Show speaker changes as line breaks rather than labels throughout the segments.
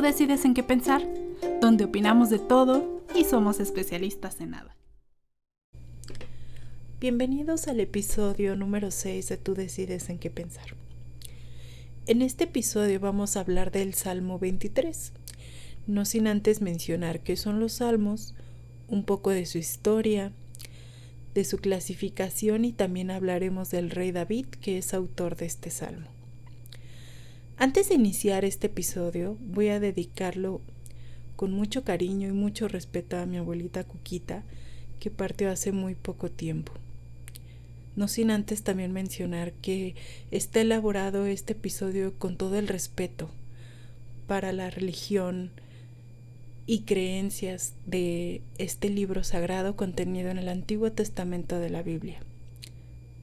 Tú decides en qué pensar, donde opinamos de todo y somos especialistas en nada.
Bienvenidos al episodio número 6 de Tú decides en qué pensar. En este episodio vamos a hablar del Salmo 23, no sin antes mencionar qué son los salmos, un poco de su historia, de su clasificación y también hablaremos del rey David, que es autor de este salmo. Antes de iniciar este episodio, voy a dedicarlo con mucho cariño y mucho respeto a mi abuelita Cuquita, que partió hace muy poco tiempo. No sin antes también mencionar que está elaborado este episodio con todo el respeto para la religión y creencias de este libro sagrado contenido en el Antiguo Testamento de la Biblia.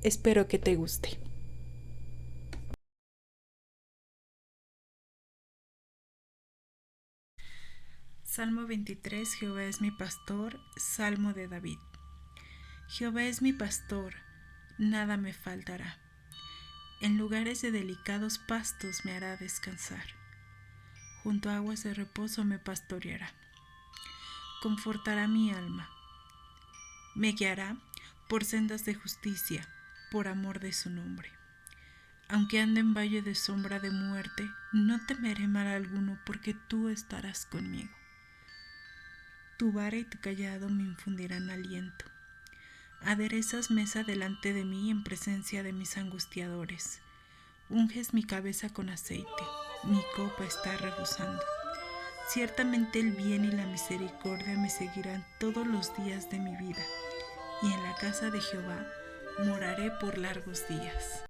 Espero que te guste. Salmo 23. Jehová es mi pastor. Salmo de David. Jehová es mi pastor, nada me faltará. En lugares de delicados pastos me hará descansar. Junto a aguas de reposo me pastoreará. Confortará mi alma. Me guiará por sendas de justicia, por amor de su nombre. Aunque ande en valle de sombra de muerte, no temeré mal alguno, porque tú estarás conmigo. Tu vara y tu callado me infundirán aliento. Aderezas mesa delante de mí en presencia de mis angustiadores. Unges mi cabeza con aceite, mi copa está rebosando. Ciertamente el bien y la misericordia me seguirán todos los días de mi vida, y en la casa de Jehová moraré por largos días.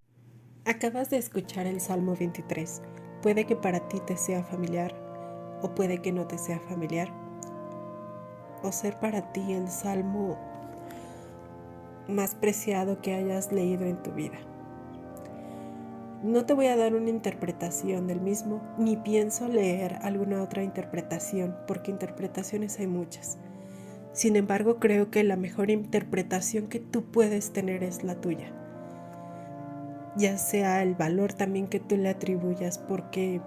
Acabas de escuchar el Salmo 23. Puede que para ti te sea familiar, o puede que no te sea familiar, o ser para ti el salmo más preciado que hayas leído en tu vida. No te voy a dar una interpretación del mismo, ni pienso leer alguna otra interpretación, porque interpretaciones hay muchas. Sin embargo, creo que la mejor interpretación que tú puedes tener es la tuya. Ya sea el valor también que tú le atribuyas, porque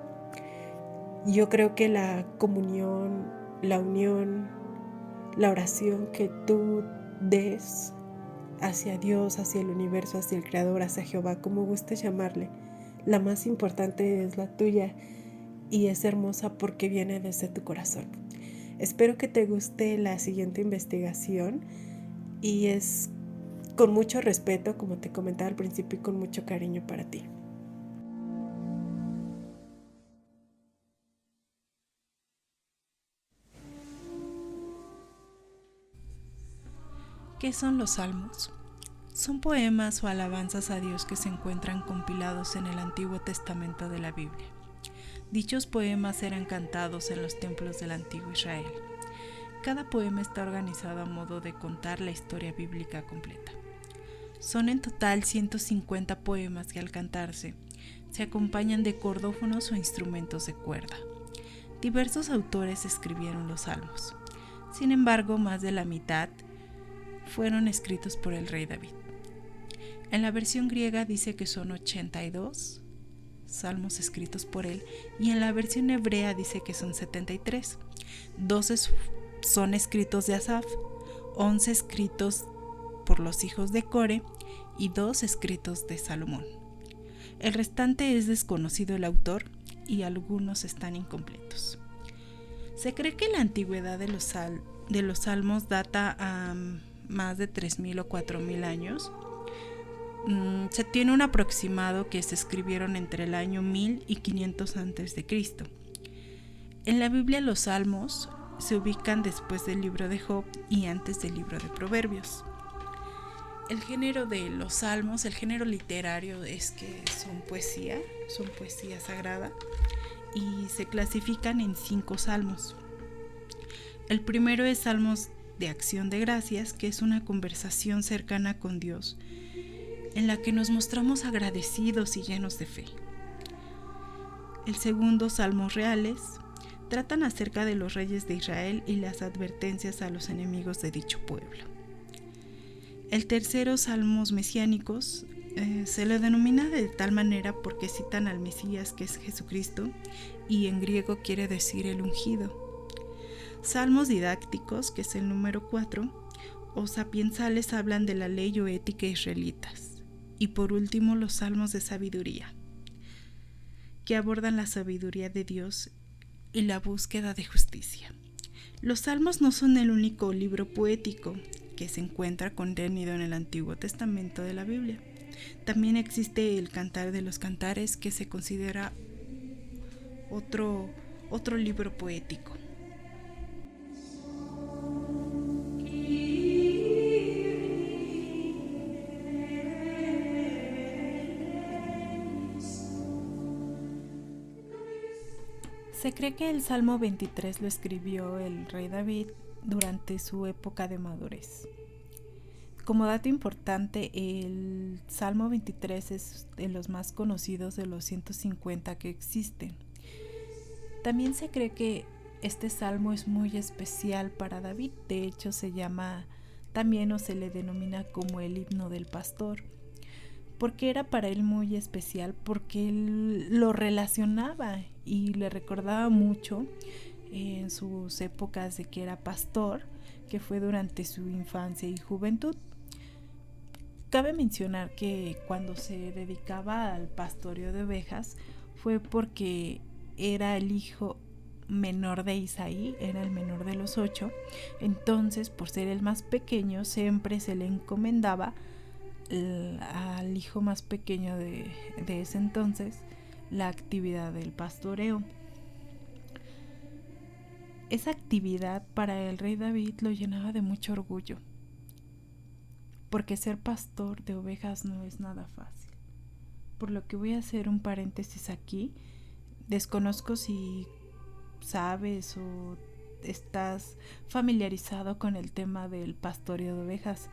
yo creo que la comunión, la unión, la oración que tú des hacia Dios, hacia el universo, hacia el Creador, hacia Jehová, como gustes llamarle, la más importante es la tuya y es hermosa porque viene desde tu corazón. Espero que te guste la siguiente investigación y es con mucho respeto, como te comentaba al principio, y con mucho cariño para ti. ¿Qué son los salmos? Son poemas o alabanzas a Dios que se encuentran compilados en el Antiguo Testamento de la Biblia. Dichos poemas eran cantados en los templos del antiguo Israel. Cada poema está organizado a modo de contar la historia bíblica completa. Son en total 150 poemas que al cantarse se acompañan de cordófonos o instrumentos de cuerda. Diversos autores escribieron los salmos. Sin embargo, más de la mitad fueron escritos por el rey David. En la versión griega dice que son 82 salmos escritos por él, y en la versión hebrea dice que son 73. 12 son escritos de Asaf, 11 escritos por los hijos de Core y 2 escritos de Salomón. El restante es desconocido el autor y algunos están incompletos. Se cree que la antigüedad de los salmos data a más de 3.000 o 4.000 años. Se tiene un aproximado que se escribieron entre el año 1000 y 500 a.C. En la Biblia los salmos se ubican después del libro de Job y antes del libro de Proverbios. El género de los salmos, el género literario, es que son poesía sagrada, y se clasifican en 5 salmos. El primero es Salmos de Acción de Gracias, que es una conversación cercana con Dios, en la que nos mostramos agradecidos y llenos de fe. El segundo, Salmos Reales, tratan acerca de los reyes de Israel y las advertencias a los enemigos de dicho pueblo. El tercero, Salmos Mesiánicos, Se le denomina de tal manera porque citan al Mesías, que es Jesucristo, y en griego quiere decir el ungido. Salmos didácticos, que es el número 4, o sapiensales, hablan de la ley o ética israelitas. Y por último, los salmos de sabiduría, que abordan la sabiduría de Dios y la búsqueda de justicia. Los salmos no son el único libro poético que se encuentra contenido en el Antiguo Testamento de la Biblia. También existe el Cantar de los Cantares, que se considera otro libro poético. Se cree que el Salmo 23 lo escribió el rey David durante su época de madurez. Como dato importante, el Salmo 23 es de los más conocidos de los 150 que existen. También se cree que este salmo es muy especial para David. De hecho, se llama también, o se le denomina como el himno del pastor, porque era para él muy especial, porque él lo relacionaba y le recordaba mucho en sus épocas de que era pastor, que fue durante su infancia y juventud. Cabe mencionar que cuando se dedicaba al pastoreo de ovejas fue porque era el hijo menor de Isaí, era el menor de los 8, entonces por ser el más pequeño siempre se le encomendaba al hijo más pequeño de ese entonces la actividad del pastoreo. Esa actividad para el rey David lo llenaba de mucho orgullo, porque ser pastor de ovejas no es nada fácil. Por lo que voy a hacer un paréntesis aquí. Desconozco si sabes o estás familiarizado con el tema del pastoreo de ovejas,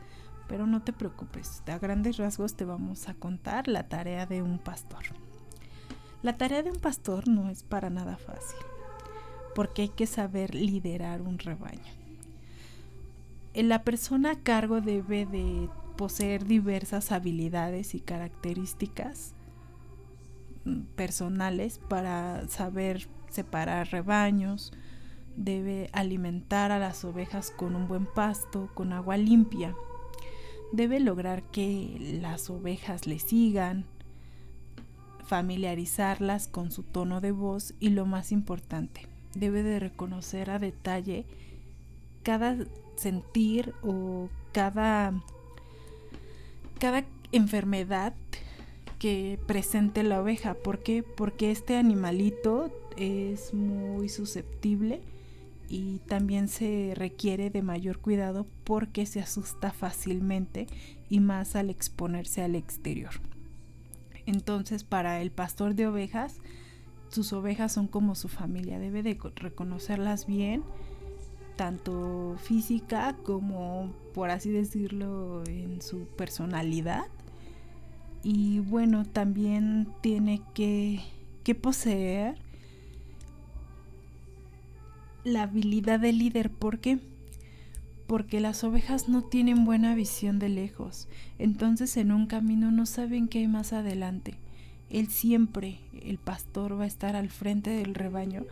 pero no te preocupes, a grandes rasgos te vamos a contar la tarea de un pastor. La tarea de un pastor no es para nada fácil, porque hay que saber liderar un rebaño. La persona a cargo debe de poseer diversas habilidades y características personales para saber separar rebaños. Debe alimentar a las ovejas con un buen pasto, con agua limpia. Debe lograr que las ovejas le sigan, familiarizarlas con su tono de voz y, lo más importante, debe de reconocer a detalle cada sentir o cada enfermedad que presente la oveja. ¿Por qué? Porque este animalito es muy susceptible y también se requiere de mayor cuidado porque se asusta fácilmente y más al exponerse al exterior. Entonces, para el pastor de ovejas, sus ovejas son como su familia. Debe de reconocerlas bien, tanto física como, por así decirlo, en su personalidad. Y bueno, también tiene que poseer la habilidad de líder. ¿Por qué? Porque las ovejas no tienen buena visión de lejos, entonces en un camino no saben qué hay más adelante. Él siempre, el pastor, va a estar al frente del rebaño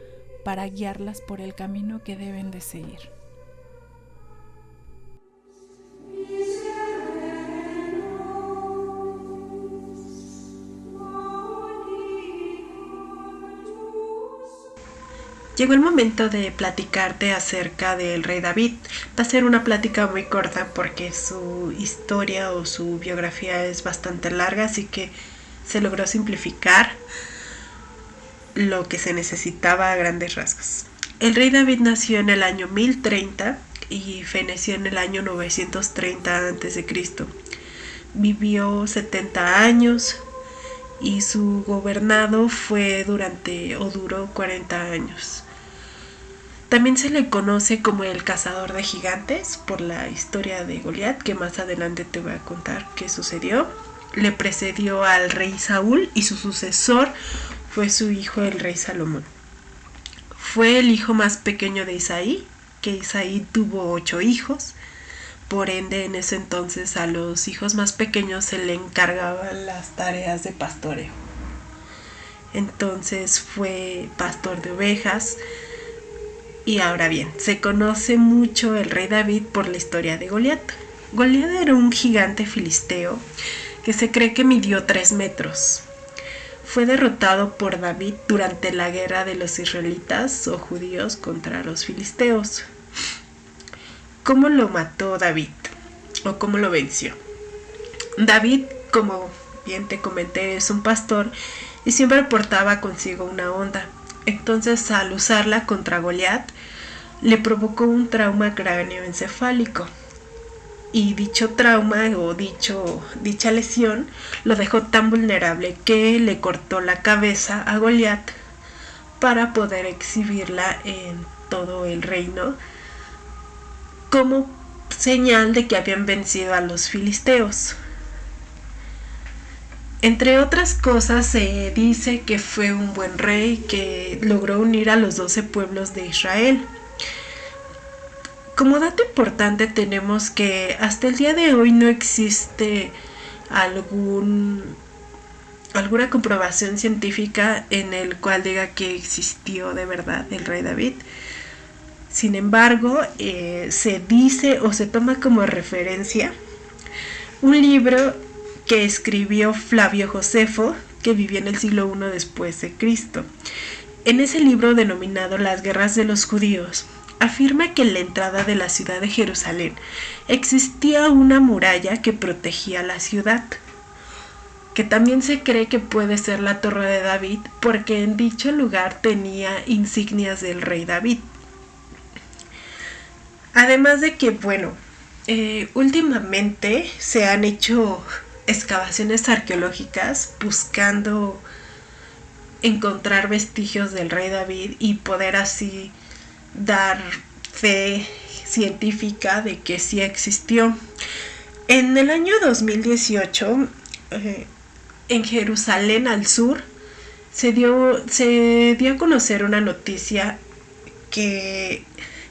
para guiarlas por el camino que deben de seguir.
Llegó el momento de platicarte acerca del rey David. Va a ser una plática muy corta porque su historia o su biografía es bastante larga, así que se logró simplificar lo que se necesitaba a grandes rasgos. El rey David nació en el año 1030 y feneció en el año 930 a.C. Vivió 70 años y su gobernado duró 40 años. También se le conoce como el cazador de gigantes por la historia de Goliat, que más adelante te voy a contar qué sucedió. Le precedió al rey Saúl y su sucesor fue su hijo el rey Salomón. Fue el hijo más pequeño de Isaí, que Isaí tuvo 8 hijos. por ende en ese entonces a los hijos más pequeños se le encargaban las tareas de pastoreo. Entonces fue pastor de ovejas. Y ahora bien, se conoce mucho el rey David por la historia de Goliat. Goliat era un gigante filisteo que se cree que midió 3 metros. Fue derrotado por David durante la guerra de los israelitas o judíos contra los filisteos. ¿Cómo lo mató David? ¿O cómo lo venció? David, como bien te comenté, es un pastor y siempre portaba consigo una honda. Entonces, al usarla contra Goliat, le provocó un trauma cráneoencefálico. Y dicho trauma o dicha lesión lo dejó tan vulnerable que le cortó la cabeza a Goliat para poder exhibirla en todo el reino como señal de que habían vencido a los filisteos. Entre otras cosas, se dice que fue un buen rey que logró unir a los 12 pueblos de Israel. Como dato importante tenemos que hasta el día de hoy no existe alguna comprobación científica en el cual diga que existió de verdad el rey David. Sin embargo, se dice o se toma como referencia un libro que escribió Flavio Josefo, que vivió en el siglo I después de Cristo. En ese libro, denominado Las Guerras de los Judíos, afirma que en la entrada de la ciudad de Jerusalén existía una muralla que protegía la ciudad, que también se cree que puede ser la Torre de David, porque en dicho lugar tenía insignias del rey David. Además de que, últimamente se han hecho excavaciones arqueológicas buscando encontrar vestigios del rey David y poder así dar fe científica de que sí existió. En el año 2018, en Jerusalén al sur, se dio a conocer una noticia que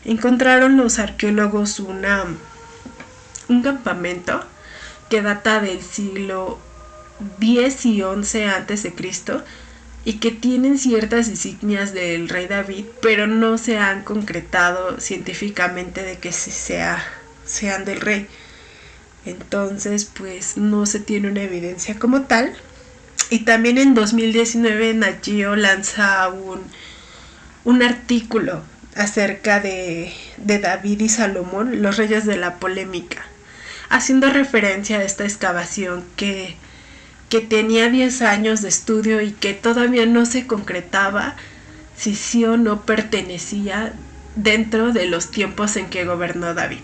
encontraron los arqueólogos un campamento que data del siglo X y XI a.C. y que tienen ciertas insignias del rey David, pero no se han concretado científicamente de que sean del rey. Entonces, pues no se tiene una evidencia como tal. Y también en 2019 Nat Geo lanza un artículo acerca de David y Salomón, los reyes de la polémica, haciendo referencia a esta excavación que tenía 10 años de estudio y que todavía no se concretaba si sí o no pertenecía dentro de los tiempos en que gobernó David.